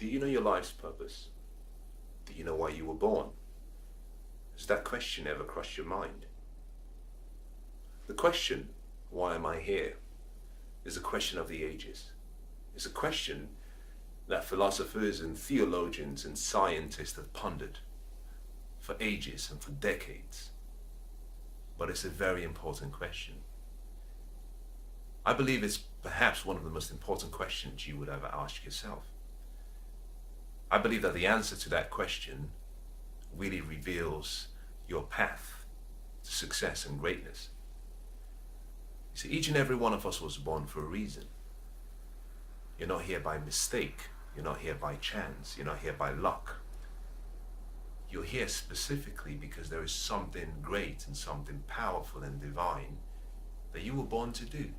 Do you know your life's purpose? Do you know why you were born? Has that question ever crossed your mind? The question, why am I here, is a question of the ages. It's a question that philosophers and theologians and scientists have pondered for ages and for decades. But it's a very important question. I believe it's perhaps one of the most important questions you would ever ask yourself. I believe that the answer to that question really reveals your path to success and greatness. You see, each and every one of us was born for a reason. You're not here by mistake. You're not here by chance. You're not here by luck. You're here specifically because there is something great and something powerful and divine that you were born to do.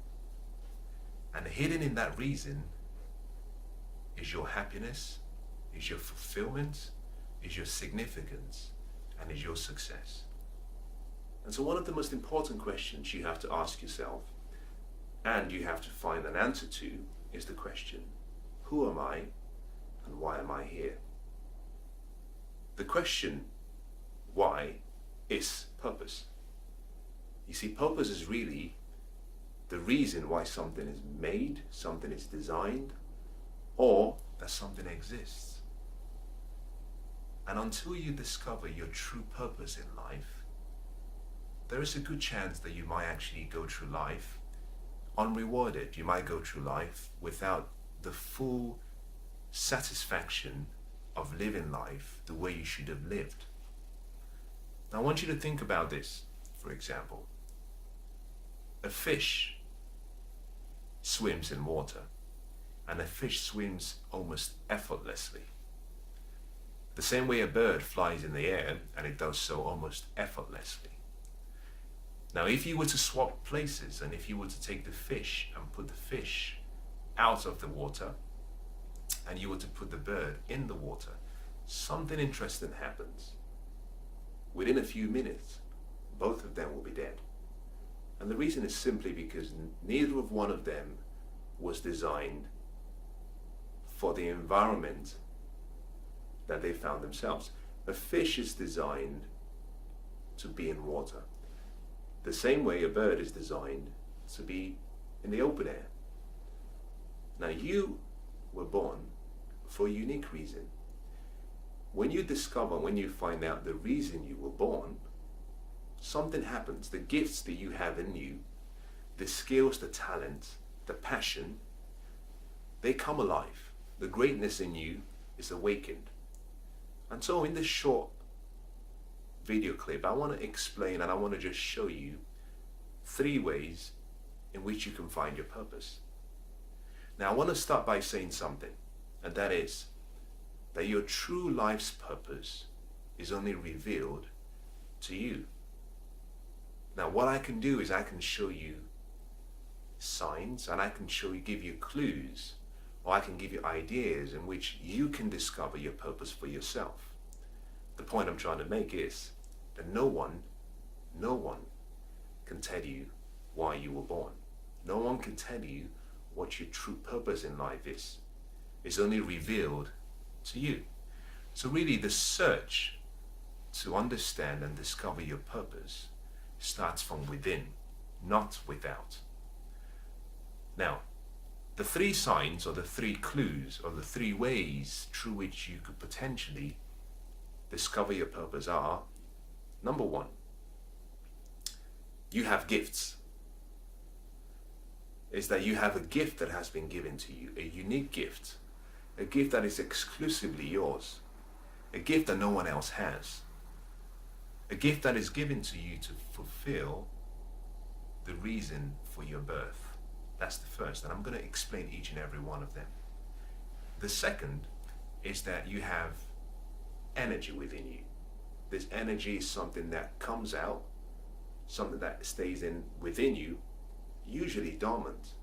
And hidden in that reason is your happiness, is your fulfillment, is your significance, and is your success. And so one of the most important questions you have to ask yourself, and you have to find an answer to, is the question, who am I and why am I here? The question, why, is purpose. You see, purpose is really the reason why something is made, something is designed, or that something exists. And until you discover your true purpose in life, there is a good chance that you might actually go through life unrewarded. You might go through life without the full satisfaction of living life the way you should have lived. Now I want you to think about this, for example. A fish swims in water, and a fish swims almost effortlessly. The same way a bird flies in the air, and it does so almost effortlessly. Now if you were to swap places, and if you were to take the fish and put the fish out of the water, and you were to put the bird in the water, something interesting happens. Within a few minutes, both of them will be dead. And the reason is simply because neither of one of them was designed for the environment that they found themselves. A fish is designed to be in water, the same way a bird is designed to be in the open air. Now you were born for a unique reason. When you discover, when you find out the reason you were born, something happens. The gifts that you have in you, the skills, the talent, the passion, they come alive. The greatness in you is awakened. And so in this short video clip, I want to explain and I want to just show you 3 ways in which you can find your purpose. Now I want to start by saying something, and that is that your true life's purpose is only revealed to you. Now what I can do is I can show you signs, and I can give you clues, or I can give you ideas in which you can discover your purpose for yourself. The point I'm trying to make is that no one can tell you why you were born. No one can tell you what your true purpose in life is. It's only revealed to you. So really the search to understand and discover your purpose starts from within, not without. Now, the 3 signs, or the 3 clues, or the 3 ways through which you could potentially discover your purpose are: number 1, you have gifts. Is that you have a gift that has been given to you, a unique gift, a gift that is exclusively yours, a gift that no one else has, a gift that is given to you to fulfill the reason for your birth. That's the first, and I'm going to explain each and every one of them. The second is that you have energy within you. This energy is something that comes out, something that stays within you, usually dormant.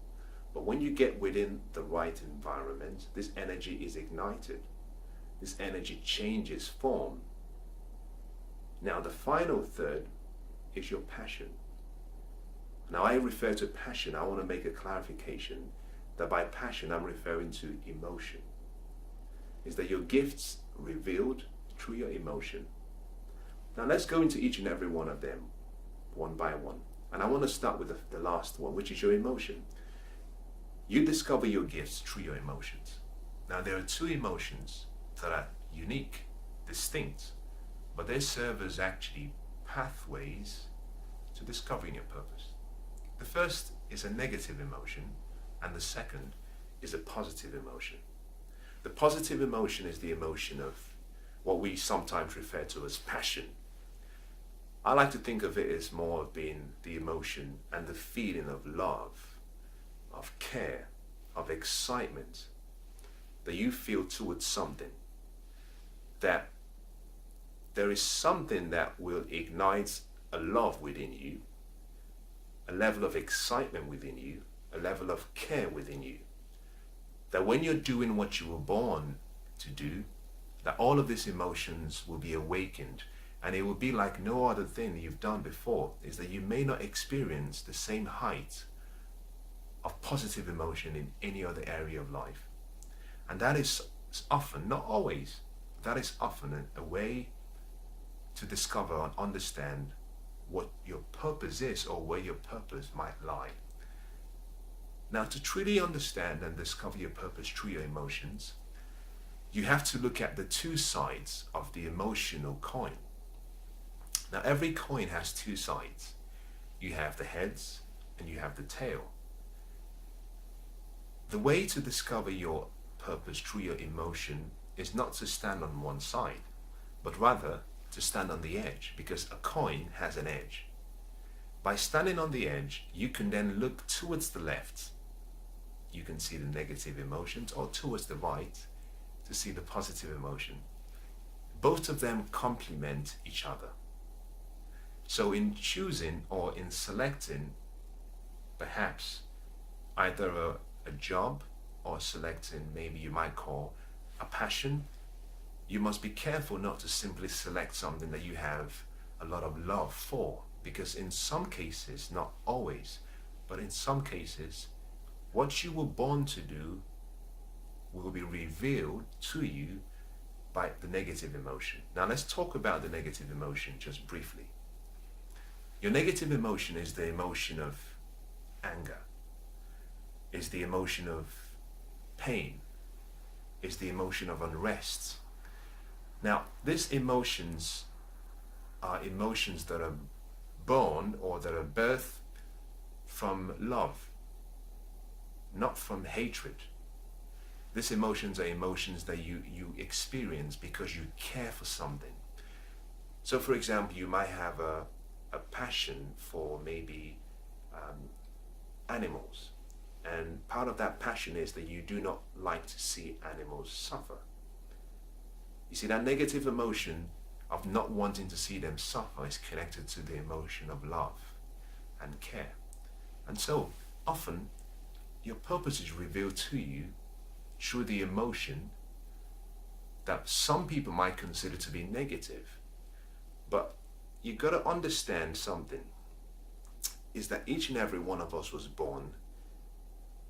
But when you get within the right environment, this energy is ignited. This energy changes form. Now the final third is your passion. Now I refer to passion, I want to make a clarification that by passion I'm referring to emotion. is that your gifts revealed through your emotion. Now let's go into each and every one of them one by one. And I want to start with the last one, which is your emotion. You discover your gifts through your emotions. Now there are two emotions that are unique, distinct, but they serve as actually pathways to discovering your purpose. The first is a negative emotion, and the second is a positive emotion. The positive emotion is the emotion of what we sometimes refer to as passion. I like to think of it as more of being the emotion and the feeling of love, of care, of excitement that you feel towards something. That there is something that will ignite a love within you, a level of excitement within you, a level of care within you. That when you're doing what you were born to do, that all of these emotions will be awakened, and it will be like no other thing you've done before, is that you may not experience the same height of positive emotion in any other area of life. And that is often, not always, that is often a way to discover and understand what your purpose is, or where your purpose might lie. Now, to truly understand and discover your purpose through your emotions, you have to look at the two sides of the emotional coin. Now, every coin has two sides. You have the heads and you have the tail. The way to discover your purpose through your emotion is not to stand on one side, but rather to stand on the edge, because a coin has an edge. By standing on the edge, you can then look towards the left. You can see the negative emotions, or towards the right to see the positive emotion. Both of them complement each other. So in choosing or in selecting perhaps either a job, or selecting maybe you might call a passion, you must be careful not to simply select something that you have a lot of love for, because in some cases, not always, but in some cases, what you were born to do will be revealed to you by the negative emotion. Now let's talk about the negative emotion just briefly. Your negative emotion is the emotion of anger, is the emotion of pain, is the emotion of unrest. Now, these emotions are emotions that are born, or that are birthed from love, not from hatred. These emotions are emotions that you experience because you care for something. So for example, you might have a passion for maybe animals, and part of that passion is that you do not like to see animals suffer. You see, that negative emotion of not wanting to see them suffer is connected to the emotion of love and care. And so often your purpose is revealed to you through the emotion that some people might consider to be negative. But you got to understand something, is that each and every one of us was born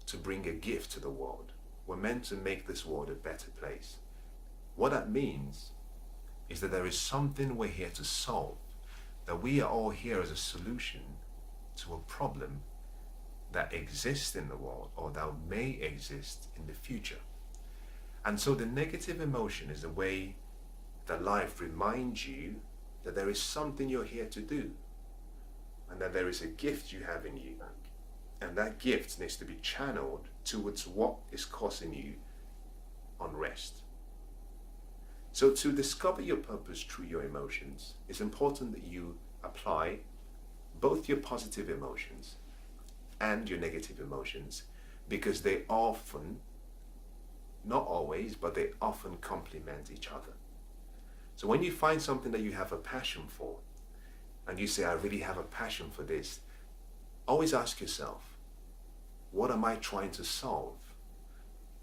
to bring a gift to the world. We're meant to make this world a better place. What that means is that there is something we're here to solve, that we are all here as a solution to a problem that exists in the world, or that may exist in the future. And so the negative emotion is a way that life reminds you that there is something you're here to do, and that there is a gift you have in you, and that gift needs to be channeled towards what is causing you unrest. So to discover your purpose through your emotions, it's important that you apply both your positive emotions and your negative emotions, because they often, not always, but they often complement each other. So when you find something that you have a passion for, and you say, I really have a passion for this, always ask yourself, what am I trying to solve?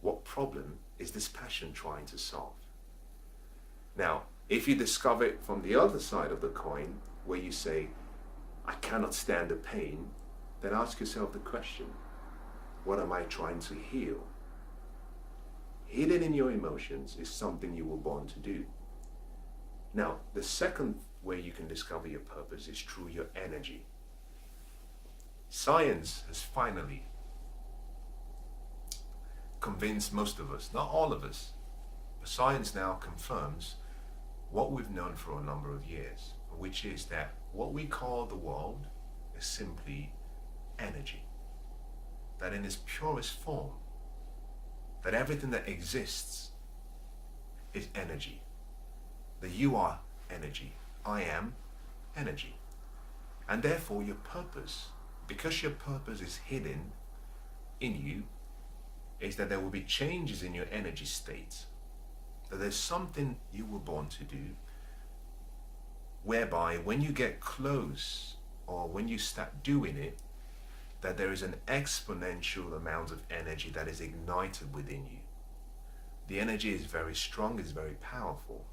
What problem is this passion trying to solve? Now, if you discover it from the other side of the coin, where you say, I cannot stand the pain, then ask yourself the question, what am I trying to heal? hidden in your emotions, is something you were born to do. Now, the second way you can discover your purpose is through your energy. Science has finally convinced most of us, not all of us, but science now confirms what we've known for a number of years, which is that what we call the world is simply energy. That in its purest form, that everything that exists is energy. That you are energy, I am energy. And therefore your purpose, because your purpose is hidden in you, is that there will be changes in your energy state. That there's something you were born to do, whereby when you get close or when you start doing it, that there is an exponential amount of energy that is ignited within you. The energy is very strong, is very powerful.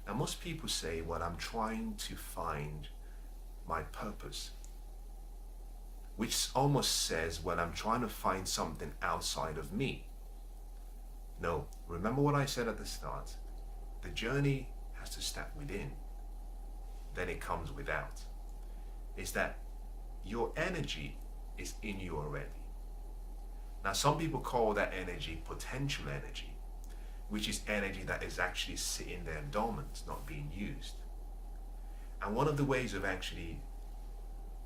Now most people say, well, I'm trying to find my purpose, which almost says, well, I'm trying to find something outside of me. No, remember what I said at the start. The journey has to start within, then it comes without. Is that your energy is in you already. Now some people call that energy potential energy, which is energy that is actually sitting there dormant, not being used. And one of the ways of actually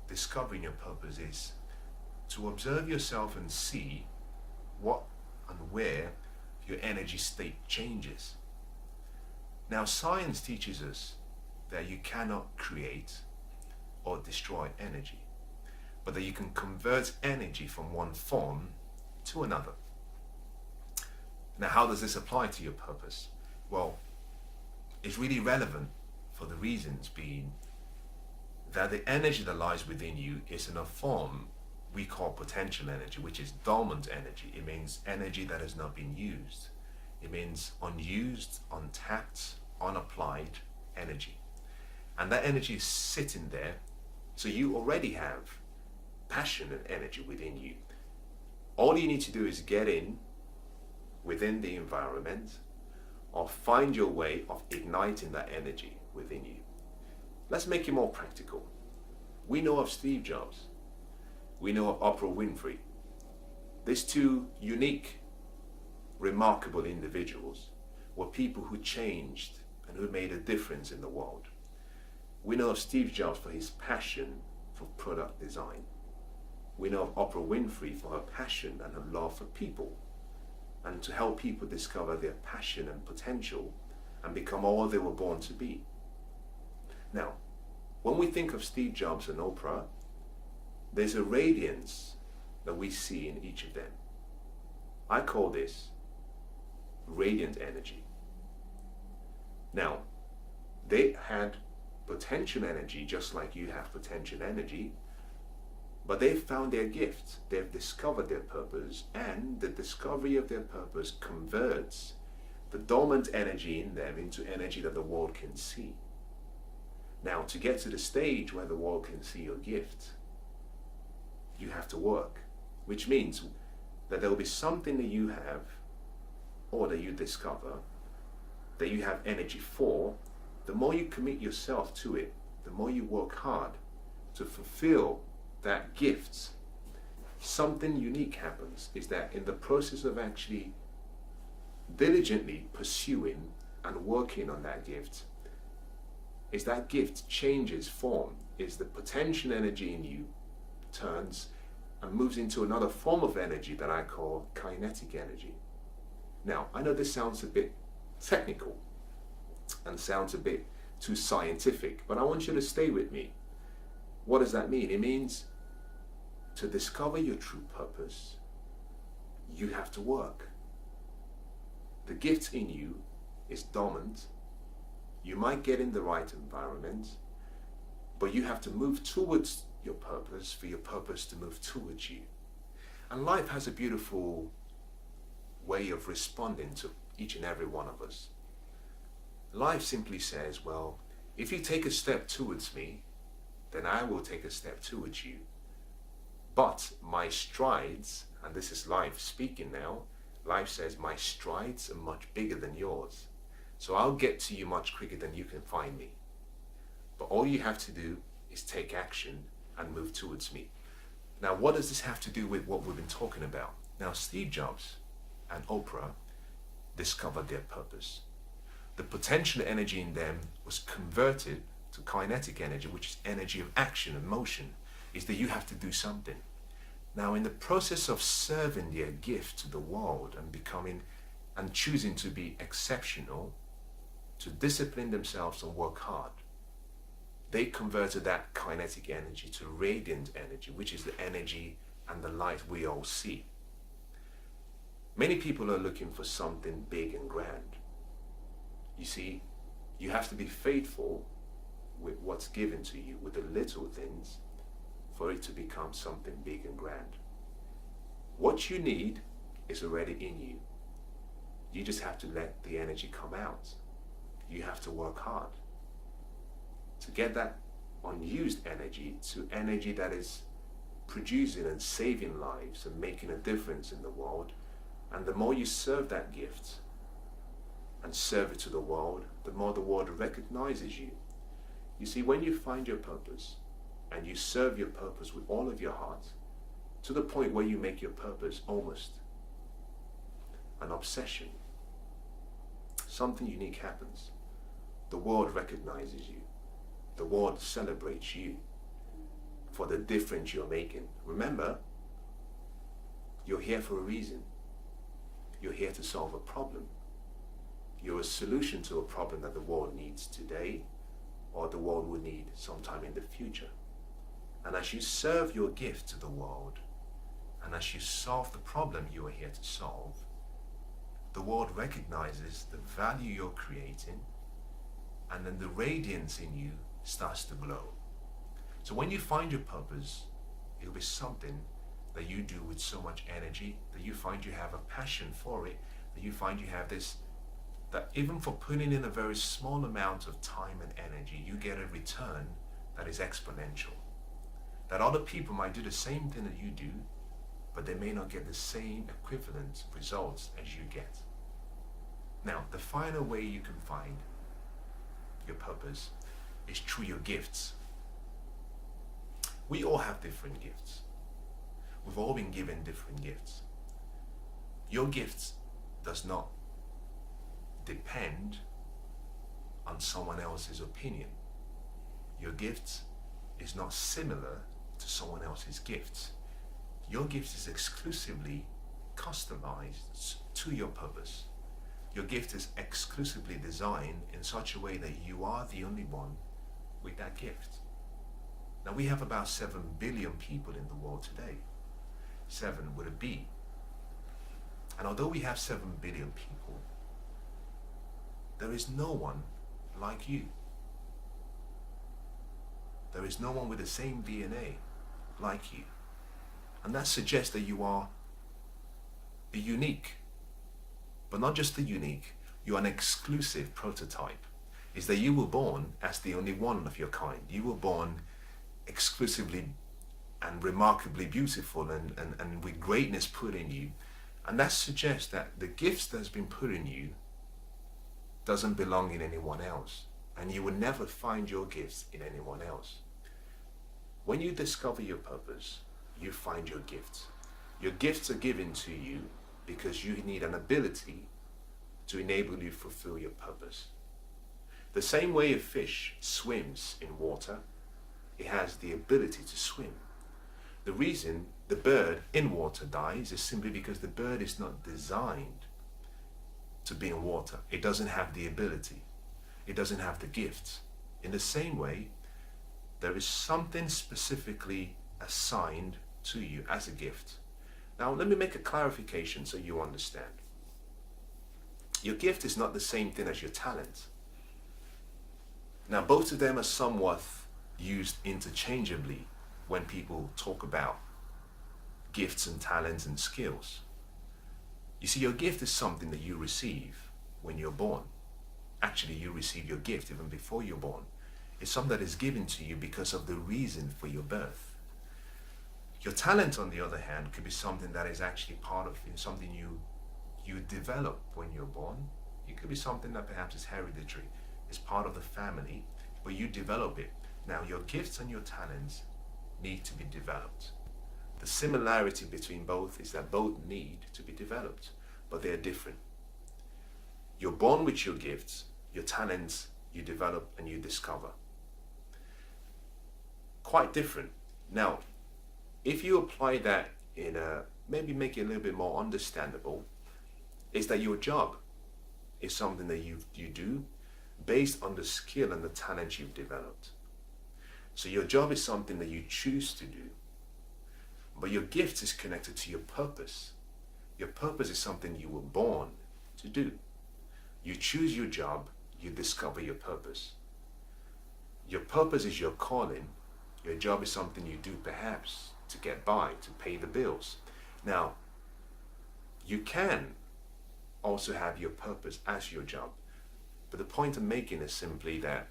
discovering your purpose is to observe yourself and see what and where your energy state changes. Now science teaches us that you cannot create or destroy energy, but that you can convert energy from one form to another. Now how does this apply to your purpose? Well, it's really relevant for the reasons being that the energy that lies within you is in a form we call potential energy, which is dormant energy. It means energy that has not been used. It means unused, untapped, unapplied energy. And that energy is sitting there, so you already have passion and energy within you. All you need to do is get in within the environment or find your way of igniting that energy within you. Let's make it more practical. We know of Steve Jobs. We know of Oprah Winfrey. These two unique, remarkable individuals were people who changed and who made a difference in the world. We know of Steve Jobs for his passion for product design. We know of Oprah Winfrey for her passion and her love for people, and to help people discover their passion and potential and become all they were born to be. Now, when we think of Steve Jobs and Oprah, there's a radiance that we see in each of them. I call this radiant energy. Now, they had potential energy just like you have potential energy, but they've found their gift, they've discovered their purpose, and the discovery of their purpose converts the dormant energy in them into energy that the world can see. Now, to get to the stage where the world can see your gift, you have to work, which means that there will be something that you have or that you discover that you have energy for. The more you commit yourself to it, the more you work hard to fulfill that gift, something unique happens. Is that in the process of actually diligently pursuing and working on that gift, is that gift changes form, is the potential energy in you turns and moves into another form of energy that I call kinetic energy. Now, I know this sounds a bit technical and sounds a bit too scientific, but I want you to stay with me. What does that mean? It means to discover your true purpose, you have to work. The gift in you is dormant. You might get in the right environment, but you have to move towards your purpose for your purpose to move towards you. And life has a beautiful way of responding to each and every one of us. Life simply says, well, if you take a step towards me, then I will take a step towards you. But my strides, and this is life speaking now, Life says, my strides are much bigger than yours. So I'll get to you much quicker than you can find me. But all you have to do is take action and move towards me. Now, what does this have to do with what we've been talking about? Now, Steve Jobs and Oprah discovered their purpose. The potential energy in them was converted to kinetic energy, which is energy of action and motion, is that you have to do something. Now, in the process of serving their gift to the world and becoming and choosing to be exceptional, to discipline themselves and work hard, they converted that kinetic energy to radiant energy, which is the energy and the light we all see. Many people are looking for something big and grand. You see, you have to be faithful with what's given to you, with the little things, for it to become something big and grand. What you need is already in you. You just have to let the energy come out. You have to work hard to get that unused energy to energy that is producing and saving lives and making a difference in the world. And the more you serve that gift and serve it to the world, the more the world recognizes you. You see, when you find your purpose and you serve your purpose with all of your heart, to the point where you make your purpose almost an obsession, something unique happens. The world recognizes you. The world celebrates you for the difference you're making. Remember, you're here for a reason. You're here to solve a problem. You're a solution to a problem that the world needs today, or the world will need sometime in the future. And as you serve your gift to the world, and as you solve the problem you are here to solve, the world recognizes the value you're creating, and then the radiance in you starts to glow. So when you find your purpose, it'll be something that you do with so much energy, that you find you have a passion for it, that you find you have this, that even for putting in a very small amount of time and energy, you get a return that is exponential. That other people might do the same thing that you do, but they may not get the same equivalent results as you get. Now, the final way you can find your purpose is through your gifts. We all have different gifts. We've all been given different gifts. Your gift does not depend on someone else's opinion. Your gift is not similar to someone else's gifts. Your gift is exclusively customized to your purpose. Your gift is exclusively designed in such a way that you are the only one with that gift. Now, we have about 7 billion people in the world today. 7 with a B. And although we have 7 billion people, there is no one like you. There is no one with the same DNA like you. And that suggests that you are the unique. But not just the unique, you are an exclusive prototype. Is that you were born as the only one of your kind. You were born exclusively and remarkably beautiful and with greatness put in you. And that suggests that the gifts that's been put in you doesn't belong in anyone else. And you will never find your gifts in anyone else. When you discover your purpose, you find your gifts. Your gifts are given to you because you need an ability to enable you to fulfill your purpose. The same way a fish swims in water, it has the ability to swim. The reason the bird in water dies is simply because the bird is not designed to be in water. It doesn't have the ability. It doesn't have the gifts. In the same way, there is something specifically assigned to you as a gift. Now, let me make a clarification so you understand. Your gift is not the same thing as your talent. Now, both of them are somewhat used interchangeably when people talk about gifts and talents and skills. You see, your gift is something that you receive when you're born. Actually, you receive your gift even before you're born. It's something that is given to you because of the reason for your birth. Your talent, on the other hand, could be something that is actually part of something you you develop when you're born. It could be something that perhaps is hereditary, is part of the family, but you develop it. Now, your gifts and your talents need to be developed. The similarity between both is that both need to be developed, but they're different. You're born with your gifts, your talents you develop and you discover. Quite different. Now, if you apply that in a, maybe make it a little bit more understandable, is that your job is something that you do based on the skill and the talent you've developed. So your job is something that you choose to do, but your gift is connected to your purpose. Your purpose is something you were born to do. You choose your job, you discover your purpose. Your purpose is your calling. Your job is something you do perhaps to get by, to pay the bills. Now, you can also have your purpose as your job. But the point I'm making is simply that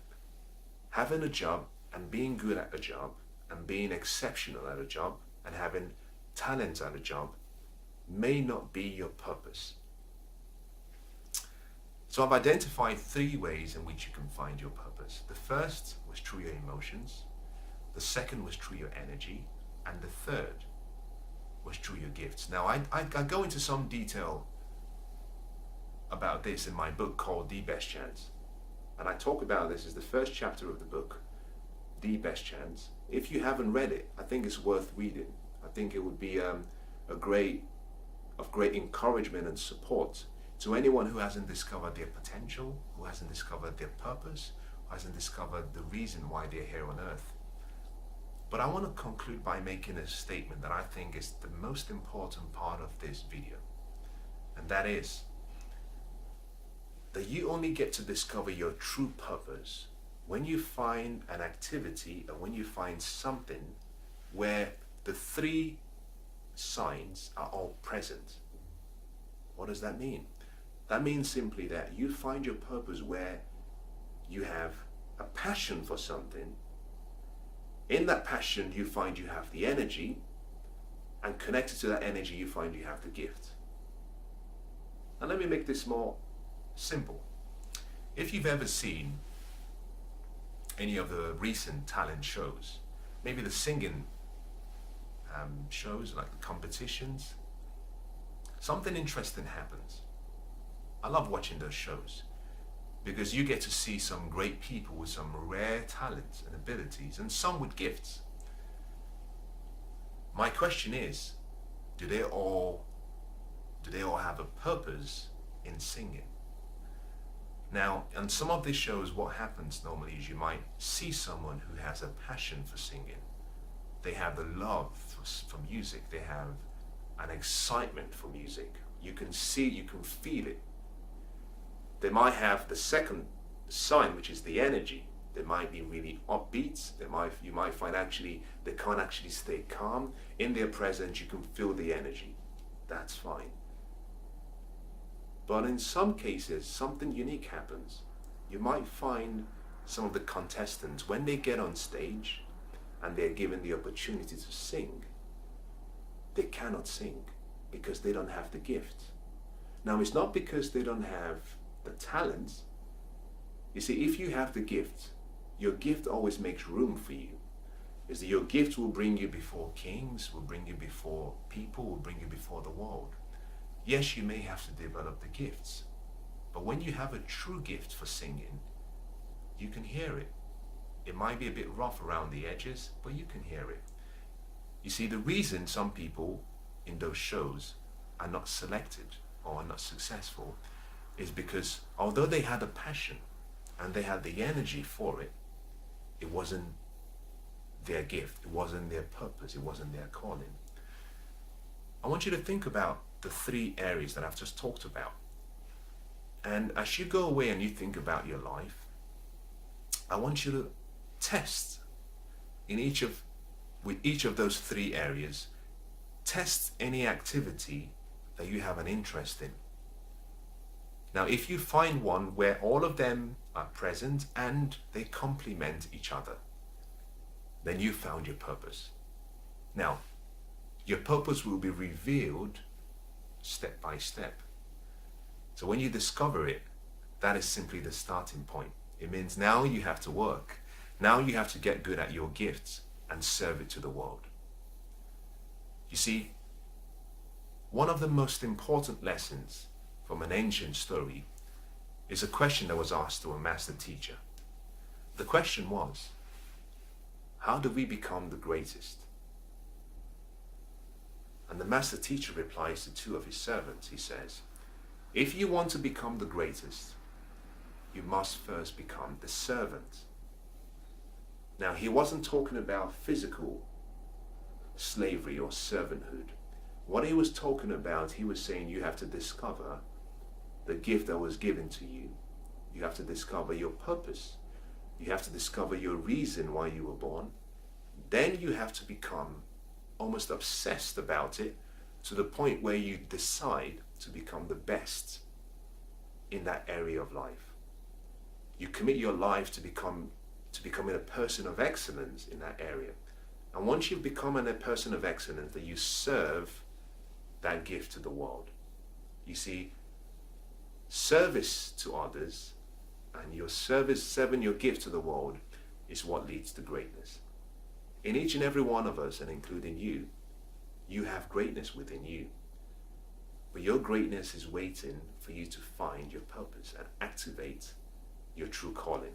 having a job and being good at a job and being exceptional at a job and having talent at a job may not be your purpose. So I've identified 3 ways in which you can find your purpose. The first was through your emotions. The second was through your energy. And the third was through your gifts. Now, I go into some detail about this in my book called The Best Chance. And I talk about this as the first chapter of the book, The Best Chance. If you haven't read it, I think it's worth reading. I think it would be of great encouragement and support to anyone who hasn't discovered their potential, who hasn't discovered their purpose, who hasn't discovered the reason why they're here on earth. But I want to conclude by making a statement that I think is the most important part of this video. And that is that you only get to discover your true purpose when you find an activity or when you find something where the 3 signs are all present. What does that mean? That means simply that you find your purpose where you have a passion for something. In that passion, you find you have the energy, and connected to that energy, you find you have the gift. Now let me make this more simple. If you've ever seen any of the recent talent shows, maybe the singing shows, like the competitions, something interesting happens. I love watching those shows because you get to see some great people with some rare talents and abilities, and some with gifts. My question is, do they all have a purpose in singing? Now, on some of these shows, what happens normally is you might see someone who has a passion for singing. They have the love for music. They have an excitement for music. You can see, you can feel it. They might have the second sign, which is the energy. They might be really upbeat. You might find actually they can't actually stay calm. In their presence, you can feel the energy. That's fine. But in some cases, something unique happens. You might find some of the contestants, when they get on stage and they're given the opportunity to sing, they cannot sing because they don't have the gift. Now, it's not because they don't have the talent. You see, if you have the gift, your gift always makes room for you. Is that your gift will bring you before kings, will bring you before people, will bring you before the world. Yes, you may have to develop the gifts, but when you have a true gift for singing, you can hear it. It might be a bit rough around the edges, but you can hear it. You see, the reason some people in those shows are not selected or are not successful is because although they had a passion and they had the energy for it, it wasn't their gift, it wasn't their purpose, it wasn't their calling. I want you to think about the 3 areas that I've just talked about. And as you go away and you think about your life, I want you to test with each of those 3 areas, test any activity that you have an interest in. Now, if you find one where all of them are present and they complement each other, then you found your purpose. Now, your purpose will be revealed step by step. So when you discover it, that is simply the starting point. It means now you have to work. Now you have to get good at your gifts and serve it to the world. You see, one of the most important lessons from an ancient story is a question that was asked to a master teacher. The question was, how do we become the greatest? And the master teacher replies to two of his servants. He says, if you want to become the greatest, you must first become the servant. Now, he wasn't talking about physical slavery or servanthood. What he was talking about, he was saying you have to discover the gift that was given to you. You have to discover your purpose. You have to discover your reason why you were born. Then you have to become almost obsessed about it to the point where you decide to become the best in that area of life. You commit your life to becoming a person of excellence in that area. And once you've become a person of excellence, that you serve that gift to the world. You see, service to others and your serving your gift to the world is what leads to greatness. In each and every one of us, and including you, you have greatness within you. But your greatness is waiting for you to find your purpose and activate your true calling.